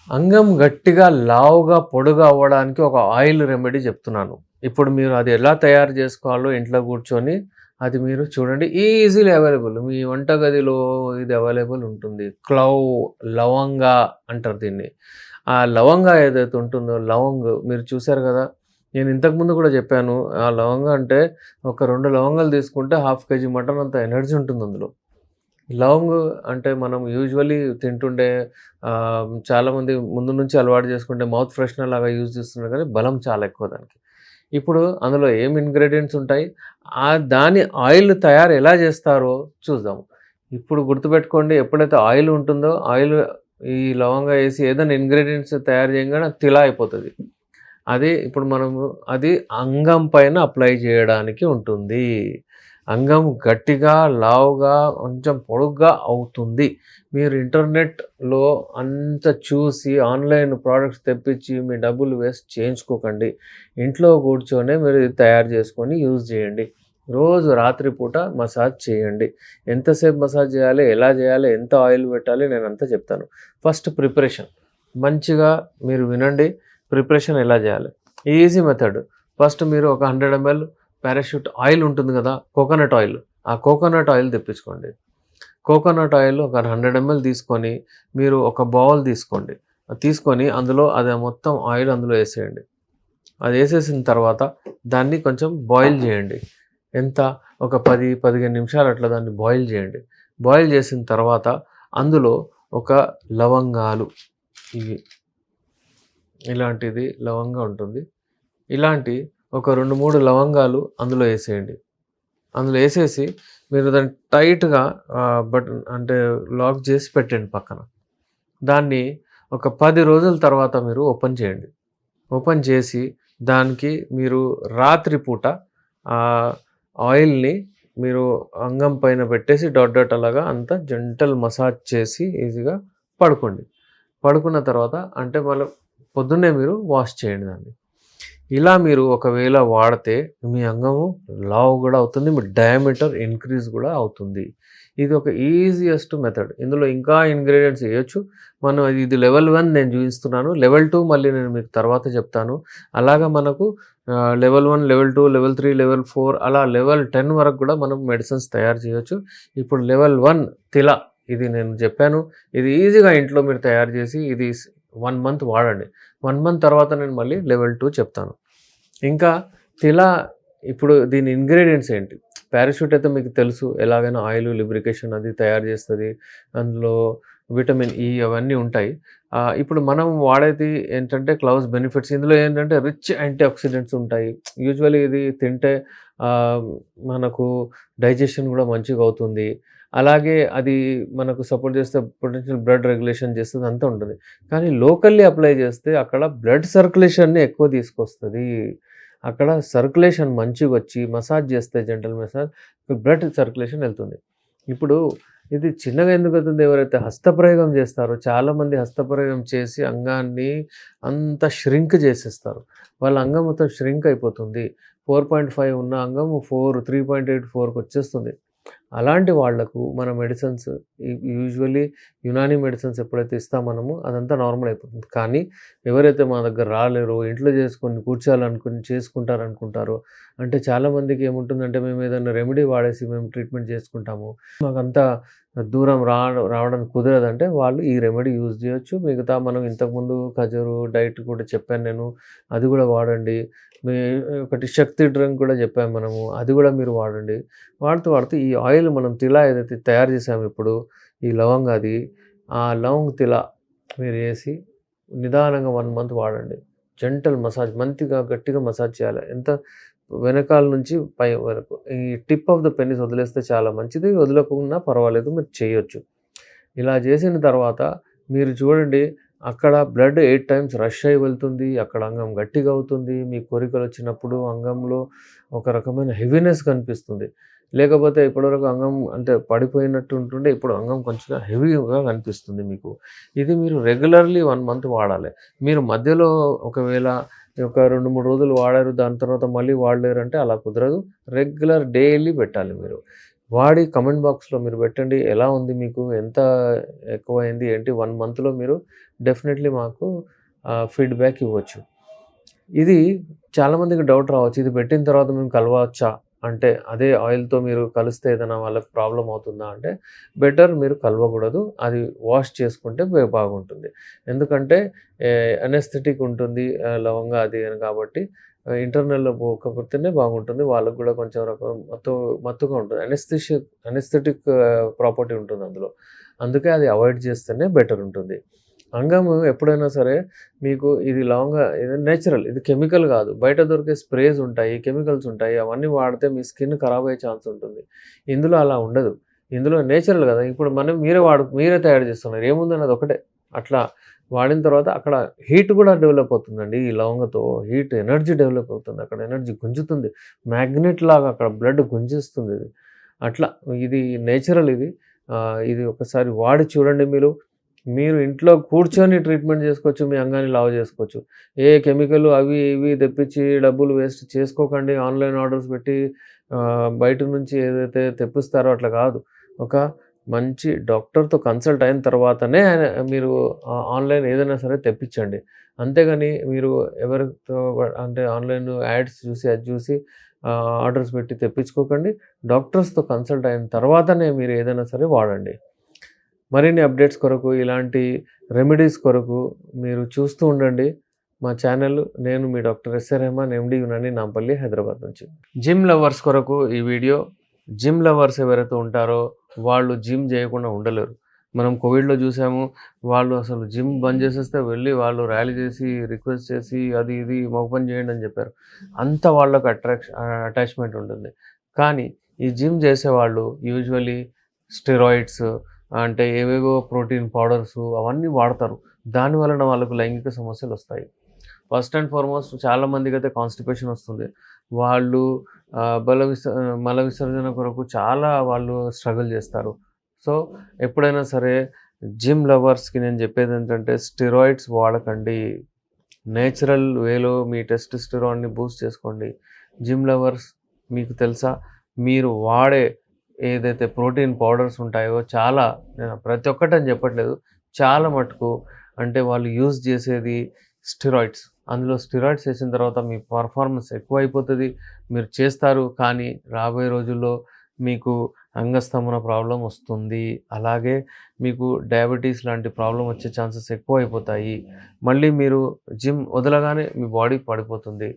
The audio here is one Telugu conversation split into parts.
అంగం గట్టిగా, లావుగా, పొడుగా అవ్వడానికి ఒక ఆయిల్ రెమెడీ చెప్తున్నాను. ఇప్పుడు మీరు అది ఎలా తయారు చేసుకోవాలో ఇంట్లో కూర్చొని అది మీరు చూడండి. Easily available. మీ వంటగదిలో ఇది అవైలబుల్ ఉంటుంది. లవంగా అంటారు దీన్ని. ఆ లవంగా ఏదైతే ఉంటుందో మీరు చూసారు కదా! నేను ఇంతకుముందు కూడా చెప్పాను. ఆ లవంగా అంటే ఒక 2 లవంగాలు తీసుకుంటే హాఫ్ కేజీ మటన్ అంత ఎనర్జీ ఉంటుంది అందులో. లవంగ్ అంటే మనం యూజువల్లీ తింటుండే చాలామంది ముందు నుంచి అలవాటు చేసుకుంటే మౌత్ ఫ్రెషనర్ లాగా యూజ్ చేస్తున్నారు కానీ బలం చాలా ఎక్కువ దానికి. ఇప్పుడు అందులో ఏం ఇంగ్రీడియెంట్స్ ఉంటాయి? దాని ఆయిల్ తయారు ఎలా చేస్తారో చూద్దాం. ఇప్పుడు గుర్తుపెట్టుకోండి ఎప్పుడైతే ఆయిల్ ఉంటుందో ఈ లవంగా ఏసి ఏదైనా ఇంగ్రీడియెంట్స్ తయారు చేయంగానే అది తిలా అయిపోతది. ఇప్పుడు మనము అది అంగం పైన అప్లై చేయడానికి ఉంటుంది. అంగం గట్టిగా, లావుగా, కొంచెం పొడుగ్గా అవుతుంది. మీరు ఇంటర్నెట్‌లో అంత చూసి ఆన్‌లైన్ ప్రొడక్ట్స్ తెప్పించి మీ డబ్బులు వేస్ట్ చేయించుకోకండి. ఇంట్లో కూర్చొనే మీరు ఇది తయారు చేసుకొని యూజ్ చేయండి. రోజు రాత్రి పూట మసాజ్ చేయండి. ఎంతసేపు మసాజ్ చేయాలి? ఎలా చేయాలి? ఎంత ఆయిల్ పెట్టాలి? నేనంతా చెప్తాను. First preparation. మంచిగా మీరు వినండి. ప్రిపరేషన్ ఎలా చేయాలి? Easy method. ఫస్ట్ మీరు ఒక 100 ఎంఎల్ పారాషూట్ ఆయిల్ ఉంటుంది కదా! Coconut oil. ఆ కోకోనట్ ఆయిల్ తెప్పించుకోండి. కోకోనట్ ఆయిల్ ఒక 100 ఎంఎల్ తీసుకొని మీరు ఒక బౌల్ తీసుకోండి. తీసుకొని అందులో అది మొత్తం ఆయిల్ అందులో ఏసేయండి. అది ఏసేసిన తర్వాత దాన్ని కొంచెం బాయిల్ చేయండి. ఎంత? ఒక 10, 15 నిమిషాలు అట్లా దాన్ని బాయిల్ చేయండి. బాయిల్ చేసిన తర్వాత అందులో ఒక లవంగాలు ఇవి ఇలాంటిది లవంగా ఉంటుంది. ఇలాంటి ఒక 2, 3 లవంగాలు అందులో ఏసేయండి. అందులో ఏసేసి మీరు దాన్ని టైట్‌గా అంటే లాక్ చేసి పెట్టండి పక్కన. దాన్ని ఒక 10 రోజుల తర్వాత మీరు ఓపెన్ చేయండి. ఓపెన్ చేసి దానికి మీరు రాత్రి పూట ఆయిల్‌ని మీరు అంగం పైన పెట్టేసి డాట్ డాట్ అలాగా అంతా జెంటల్ మసాజ్ చేసి ఈజీగా పడుకోండి. పడుకున్న తర్వాత అంటే మళ్ళీ పొద్దున్నే మీరు వాష్ చేయండి దాన్ని. ఇలా మీరు ఒకవేళ వాడితే మీ అంగము లావు కూడా అవుతుంది. మీ డయామీటర్ ఇంక్రీజ్ కూడా అవుతుంది. ఇది ఒక ఈజియెస్ట్ మెథడ్. ఇందులో ఇంకా ఇంగ్రీడియెంట్స్ ఎయొచ్చు. ఇది లెవెల్ 1 నేను చూపిస్తున్నాను. లెవెల్ 2 మళ్ళీ నేను మీకు తర్వాత చెప్తాను. అలాగా మనకు లెవెల్ 1, లెవెల్ 2, లెవెల్ 3, లెవెల్ 4 అలా లెవెల్ 10 వరకు కూడా మనం మెడిసిన్స్ తయారు చేయొచ్చు. ఇప్పుడు లెవెల్ 1 తిల ఇది నేను చెప్పాను. ఇది ఈజీగా ఇంట్లో మీరు తయారు చేసి ఇది 1 మంత్ వాడండి. 1 మంత్ తర్వాత నేను మళ్ళీ లెవెల్ 2 చెప్తాను. ఇంకా ఇప్పుడు దీని ఇంగ్రీడియెంట్స్ ఏంటి? పారాషూట్ అయితే మీకు తెలుసు. ఎలాగైనా ఆయిల్, లూబ్రికేషన్ అది తయారు చేస్తది. అందులో విటమిన్ ఇ అవన్నీ ఉంటాయి. ఇప్పుడు మనం వాడేది ఏంటంటే క్లౌస్ బెనిఫిట్స్. ఇందులో ఏంటంటే రిచ్ యాంటీ ఆక్సిడెంట్స్ ఉంటాయి. యూజువల్లీ ఇది తింటే మనకు డైజెషన్ కూడా మంచిగా అవుతుంది. అలాగే అది మనకు సపోర్ట్ చేస్తే పొటెన్షియల్ బ్లడ్ రెగ్యులేషన్ చేస్తది అంతా ఉంటుంది. కానీ లోకల్లీ అప్లై చేస్తే అక్కడ బ్లడ్ సర్క్యులేషన్‌ని ఎక్కువ తీసుకొస్తది. అక్కడ సర్క్యులేషన్ మంచిగొచ్చి మసాజ్ చేస్తే జెంటల్ మసాజ్ బ్లడ్ సర్క్యులేషన్ ఎళ్తుంది. ఇప్పుడు ఇది చిన్నగా ఎందుకవుతుంది? ఎవరైతే హస్తప్రయోగం చేస్తారో చాలామంది హస్తప్రయోగం చేసి అంగాన్ని అంతా ష్రింక్ చేసేస్తారు. వాళ్ళ అంగం మొత్తం ష్రింక్ అయిపోతుంది. 4.5 ఉన్న అంగం 3.8, 4కొచ్చేస్తుంది. అలాంటి వాళ్లకు మన మెడిసిన్స్ యూజువల్లీ యునానీ మెడిసిన్స్ ఎప్పుడైతే ఇస్తామో మనము అదంతా నార్మల్ అయిపోతుంది. కానీ ఎవరైతే మా దగ్గర రాలేరో, ఇంట్లో చేసుకుంటారనుకుంటారో అంటే చాలామందికి ఏముంటుందంటే మేము ఏదైనా రెమెడీ వాడేసి మేము ట్రీట్మెంట్ చేసుకుంటాము. మాకంతా దూరం రావడానికి కుదరదంటే వాళ్ళు ఈ రెమెడీ యూజ్ చేయొచ్చు. మిగతా మనం ఇంతకుముందు ఖజరు డైట్ కూడా చెప్పాను నేను. అది కూడా వాడండి. ఒకటి శక్తి డ్రింక్ కూడా చెప్పాము మనము. అది కూడా మీరు వాడండి. వాడుతూ ఈ ఆయిల్ మనం తిలా ఏదైతే తయారు చేసామో ఇప్పుడు ఈ లవంగాది, ఆ లవంగ్ తిలా మీరు ఏసి నిదానంగా 1 మంత్ వాడండి. జెంటల్ మసాజ్ గట్టిగా మసాజ్ చేయాలి. వెనకాల నుంచి పై వరకు. ఈ టిప్ ఆఫ్ ద పెన్నిస్ వదిలేస్తే చాలా మంచిది. వదలకున్నా పర్వాలేదు మీరు చేయొచ్చు. ఇలా చేసిన తర్వాత మీరు చూడండి అక్కడ బ్లడ్ 8 టైమ్స్ రష్ అయ్యి వెళ్తుంది. అక్కడ అంగం గట్టిగా అవుతుంది. మీ కోరికలొచ్చినప్పుడు అంగంలో ఒక రకమైన హెవీనెస్ కనిపిస్తుంది. లేకపోతే ఇప్పటివరకు అంగం అంటే పడిపోయినట్టు ఉంటుండే ఇప్పుడు అంగం కొంచెం హెవీగా కనిపిస్తుంది మీకు. ఇది మీరు రెగ్యులర్‌లీ 1 మంత్ వాడాలి. మీరు మధ్యలో ఒకవేళ ఒక 2, 3 రోజులు వాడారు. దాని తర్వాత మళ్ళీ వాడలేరంటే అలా కుదరదు. రెగ్యులర్ డైలీ పెట్టాలి మీరు. వాడి కామెంట్ బాక్స్‌లో మీరు పెట్టండి. ఎలా ఉంది మీకు? ఎంత ఎక్కువైంది? ఏంటి? 1 మంత్‌లో మీరు డెఫినెట్‌లీ మాకు ఫీడ్‌బ్యాక్ ఇవ్వచ్చు. ఇది చాలామందికి డౌట్ రావచ్చు. ఇది పెట్టిన తర్వాత మేము కలవచ్చా? అంటే అదే ఆయిల్‌తో మీరు కలిస్తే ఏదైనా వాళ్ళకి ప్రాబ్లమ్ అవుతుందా? అంటే బెటర్ మీరు కలవకూడదు. అది వాష్ చేసుకుంటే బాగుంటుంది. ఎందుకంటే అనెస్థెటిక్ ఉంటుంది. లవంగా అది అని కాబట్టి ఇంటర్నల్‌లో పోకపోతేనే బాగుంటుంది. వాళ్ళకి గూడా కొంచెం రకం మత్తుగా ఉంటుంది. అనెస్థెటిక్ ప్రాపర్టీ ఉంటుంది అందులో. అందుకే అది అవాయిడ్ చేస్తేనే బెటర్ ఉంటుంది. అంగము ఎప్పుడైనా సరే మీకు ఇది ఇది నేచురల్. ఇది కెమికల్ గాదు. బయట దొరికే స్ప్రేస్ ఉంటాయి, కెమికల్స్ ఉంటాయి. అవన్నీ వాడితే మీ స్కిన్ ఖరాబ్ అయ్యే ఛాన్స్ ఉంటుంది. ఇందులో అలా ఉండదు. ఇందులో నేచురల్ గదా! ఇప్పుడు మీరే తయారు చేస్తున్నారు. ఏముందని అదొకటే. అట్లా వాడిన తర్వాత అక్కడ హీట్ గూడా డెవలప్ అవుతుందండి. ఈ లవంగతో ఎనర్జీ డెవలప్ అవుతుంది. అక్కడ ఎనర్జీ గుంజుతుంది. మ్యాగ్నెట్ లాగా అక్కడ బ్లడ్ గుంజిస్తుంది ఇది. అట్లా ఇది నేచురల్ ఇది. ఇది ఒకసారి వాడి చూడండి మీరు. మీరు ఇంట్లో కూర్చొని ట్రీట్మెంట్ జేసుకోవచ్చు. మీ అంగాన్ని లావు జేసుకోవచ్చు. ఏ కెమికల్ అవి ఇవి తెప్పించి డబ్బులు వేస్ట్ చేసుకోకండి. ఆన్‌లైన్ ఆర్డర్స్ పెట్టి బయట నుంచి ఏదైతే తెప్పిస్తారో అట్లా గాదు. ఒక మంచి డాక్టర్‌తో కన్సల్ట్ అయిన తర్వాతనే మీరు ఆన్‌లైన్ ఏదైనా సరే తెప్పించండి. అంతేగాని మీరు ఎవరితో అంటే ఆన్‌లైన్ యాడ్స్ చూసి, అది చూసి ఆర్డర్స్ పెట్టి తెప్పించుకోకండి. డాక్టర్స్‌తో కన్సల్ట్ అయిన తర్వాతనే మీరు ఏదైనా సరే వాడండి. మరిన్ని అప్డేట్స్ కొరకు, ఇలాంటి రెమెడీస్ కొరకు మీరు చూస్తూ ఉండండి మా ఛానల్. నేను మీ doctor SR Rehman, MD Unani, Nampally, Hyderabad నుంచి. జిమ్ లవర్స్ కొరకు ఈ వీడియో. జిమ్ లవర్స్ ఎవరైతే ఉంటారో వాళ్ళు జిమ్ చేయకుండా ఉండలేరు. మనం కోవిడ్‌లో చూసాము. వాళ్ళు అసలు జిమ్ బంద్ చేసేస్తే వెళ్ళి వాళ్ళు ర్యాలీ చేసి, రిక్వెస్ట్ చేసి అది ఇది మగ పని చేయండి అని చెప్పారు. అంత వాళ్ళకి అటాచ్‌మెంట్ ఉంటుంది. కానీ ఈ జిమ్ చేసేవాళ్ళు యూజువల్లీ స్టెరాయిడ్స్ అంటే ఏవేవో ప్రోటీన్ పౌడర్సు అవన్నీ వాడతారు. దాని వలన వాళ్ళకు లైంగిక సమస్యలొస్తాయి. ఫస్ట్ అండ్ ఫార్‌మోస్ట్ చాలా మందికైతే కాన్‌స్టిపేషన్ వస్తుంది. వాళ్ళు మల విసర్జన కొరకు చాలా వాళ్ళు స్ట్రగుల్ చేస్తారు. సో, ఎప్పుడైనా సరే జిమ్ లవర్స్‌కి నేను చెప్పేదేంటంటే స్టెరాయిడ్స్ వాడకండి. నేచురల్ వేలో మీ టెస్టోస్టెరాన్‌ని బూస్ట్ చేసుకోండి. జిమ్ లవర్స్ మీకు తెలుసా? మీరు వాడే ఏదైతే ప్రోటీన్ పౌడర్స్ ఉంటాయో చాలా ప్రతి ఒక్కటని చెప్పట్లేదు. చాలా మటుకు అంటే వాళ్ళు యూజ్ చేసేది స్టెరాయిడ్స్. అందులో స్టెరాయిడ్స్ ఏసిన తర్వాత మీ పర్ఫార్మెన్స్ ఎక్కువైపోతది. మీరు చేస్తారు. కానీ రాబోయే రోజుల్లో మీకు అంగస్తంభన ప్రాబ్లమ్ వస్తుంది. అలాగే మీకు డయాబెటిస్ లాంటి ప్రాబ్లమ్ వచ్చే ఛాన్సెస్ ఎక్కువైపోతాయి. మళ్ళీ మీరు జిమ్ వదలగానే మీ బాడీ పడిపోతుంది.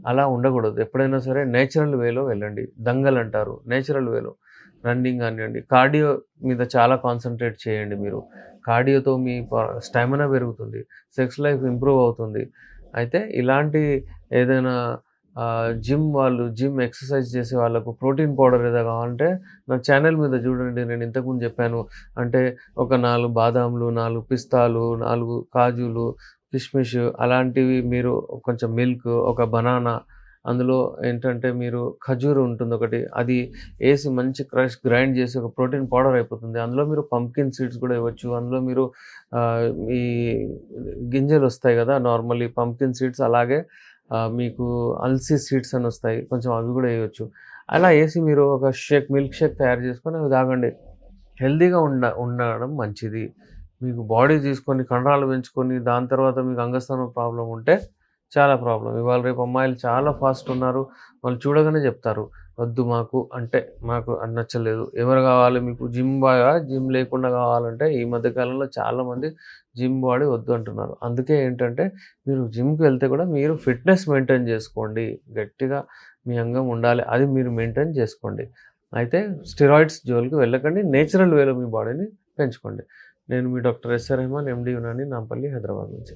అలా ఉండకూడదు. ఎప్పుడైనా సరే నేచురల్ వేలో వెళ్ళండి. దంగల్ అంటారు. నేచురల్ వేలో రన్నింగ్ గానియండి, కార్డియో మీద చాలా కాన్సంట్రేట్ చేయండి మీరు. కార్డియోతో మీ స్టామినా పెరుగుతుంది. సెక్స్ లైఫ్ ఇంప్రూవ్ అవుతుంది. అయితే ఇలాంటి ఏదైనా జిమ్ ఎక్సర్సైజ్ చేసే వాళ్ళకు ప్రోటీన్ పౌడర్ ఏదో కావాలంటే నా ఛానల్ మీద చూడండి. నేను ఇంతకుముందు చెప్పాను. అంటే ఒక 4 బాదాంలు, 4 పిస్తాలు, 4 కాజులు, కిస్మిస్ అలాంటివి మీరు కొంచెం మిల్క్, ఒక బనానా అందులో ఏంటంటే మీరు ఖజూర్ ఉంటుందొకటి. అది ఏసి మంచి గ్రైండ్ చేసి ఒక ప్రోటీన్ పౌడర్ అయిపోతుంది. అందులో మీరు పంప్కిన్ సీడ్స్ గూడా ఇవ్వచ్చు. అందులో మీరు ఆహ్, ఈ గింజలొస్తాయి గదా! నార్మల్లీ పంప్కిన్ సీడ్స్ అలాగే మీకు అల్సీ సీడ్స్ అని వస్తాయి. కొంచెం అవి గూడా ఎయొచ్చు. అలా ఏసి మీరు ఒక మిల్క్ షేక్ తయారు చేసుకొని అవి తాగండి. హెల్తీగా ఉండడం మంచిది. మీకు బాడీ తీసుకొని కండరాలు పెంచుకొని దాని తర్వాత మీకు అంగస్తంభం ప్రాబ్లమ్ ఉంటే చాలా ప్రాబ్లమ్. ఇవాళ రేపు అమ్మాయిలు చాలా ఫాస్ట్ ఉన్నారు. వాళ్ళు చూడగానే చెప్తారు. వద్దు అంటే మాకు అది నచ్చలేదు. ఎవరు కావాలి మీకు జిమ్ లేకుండా కావాలంటే ఈ మధ్య కాలంలో చాలామంది జిమ్ బాడీ వద్దు అంటున్నారు. అందుకే ఏంటంటే మీరు జిమ్‌కి వెళ్తే కూడా మీరు ఫిట్‌నెస్ మెయింటైన్ చేసుకోండి. గట్టిగా మీ అంగం ఉండాలి. అది మీరు మెయింటైన్ చేసుకోండి. అయితే స్టెరాయిడ్స్ జోలికి వెళ్ళకండి. నేచురల్ వేలో మీ బాడీని పెంచుకోండి. నేను మీ doctor SR Rehman, MD Unani, Nampally, Hyderabad నుంచి.